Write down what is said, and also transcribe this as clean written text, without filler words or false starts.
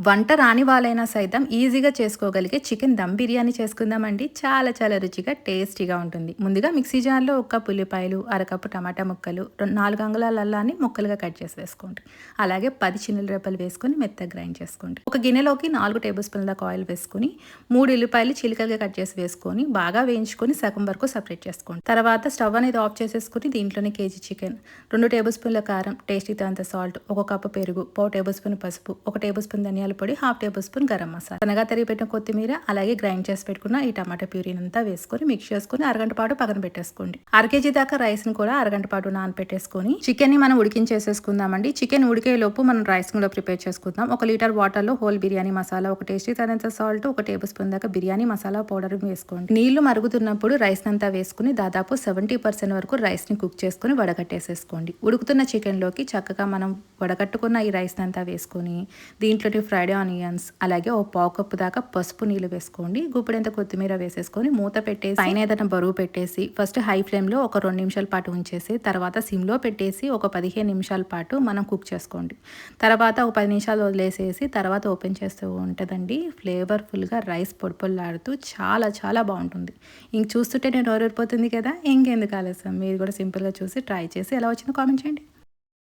వంట రాని వాళ్ళైనా సైతం ఈజీగా చేసుకోగలిగే చికెన్ దమ్ బిర్యానీ చేసుకుందామండి. చాలా చాలా రుచిగా టేస్టీగా ఉంటుంది. ముందుగా మిక్సీ జార్లో ఒక కప్పు ఉల్లిపాయలు, అరకప్పు టమాటా ముక్కలు, 4 అంగుళాల అల్లాన్ని ముక్కలుగా కట్ చేసి వేసుకోండి. అలాగే 10 చిన్నుల రెబ్బలు వేసుకొని మెత్తగా గ్రైండ్ చేసుకోండి. ఒక గిన్నెలోకి 4 టేబుల్ స్పూన్ల దాకా ఆయిల్ వేసుకొని 3 ఉల్లిపాయలు చిలికలుగా కట్ చేసి వేసుకొని బాగా వేయించుకొని సగం వరకు సపరేట్ చేసుకోండి. తర్వాత స్టవ్ అనేది ఆఫ్ చేసేసుకుని దీంట్లోనే కేజీ చికెన్, 2 టేబుల్ స్పూన్ల కారం, టేస్టీతో అంత సాల్ట్, 1 కప్పు పెరుగు, 1 టేబుల్ స్పూన్ పసుపు, 1 టేబుల్ స్పూన్ ధనియాల పొడి, 1/2 టేబుల్ స్పూన్ గరం మసాలా, సన్నగా తరిగి పెట్టిన కొత్తిమీర, అలాగే గ్రైండ్ చేసి పెట్టుకున్న ఈ టమాటా ప్యూరీని అంతా వేసుకొని మిక్స్ చేసుకుని అరగంట పాటు పక్కన పెట్టేసుకోండి. కేజీ దాకా రైస్ ని కూడా అరగంట పాటు నానపెట్టేసుకొని చికెన్ ని మనం ఉడికించేసేసుకుందామండి. చికెన్ ఉడికే లోపు మనం రైస్ కూడా ప్రిపేర్ చేసుకుందాం. 1 లీటర్ వాటర్ లో హోల్ బిర్యానీ మసాలా, 1 టేస్టీ తగినంత సాల్ట్, 1 టేబుల్ స్పూన్ దాకా బిర్యానీ మసాలా పౌడర్ వేసుకోండి. నీళ్లు మరుగుతున్నప్పుడు రైస్ అంతా వేసుకుని దాదాపు 70% వరకు రైస్ ని కుక్ చేసుకుని వడగట్టేసేసుకోండి. ఉడుకుతున్న చికెన్ లోకి చక్కగా మనం వడగట్టుకున్న ఈ రైస్ అంతా వేసుకొని దీంట్లోని ఫ్రైడ్ ఆనియన్స్, అలాగే ఓ 1/4 కప్పు దాకా పసుపు నీళ్ళు వేసుకోండి. గుప్పెడంత కొత్తిమీర వేసేసుకొని మూత పెట్టేసి పైన ఏదైనా బరువు పెట్టేసి ఫస్ట్ హై ఫ్లేమ్ లో ఒక 2 నిమిషాల పాటు ఉంచేసి తర్వాత సిమ్ లో పెట్టేసి ఒక 15 నిమిషాల పాటు మనం కుక్ చేసుకోండి. తర్వాత ఒక 10 నిమిషాలు వదిలేసేసి తర్వాత ఓపెన్ చేస్తూ ఉంటుందండి. ఫ్లేవర్ఫుల్ గా రైస్ పొడిపొడిలాడుతూ చాలా చాలా బాగుంటుంది. ఇంక చూస్తుంటే నేను నోరూరిపోతుంది కదా. ఇంకెందుకు ఆలస్యం, మీరు కూడా సింపుల్ గా చూసి ట్రై చేసి ఎలా వచ్చిందో కామెంట్ చేయండి.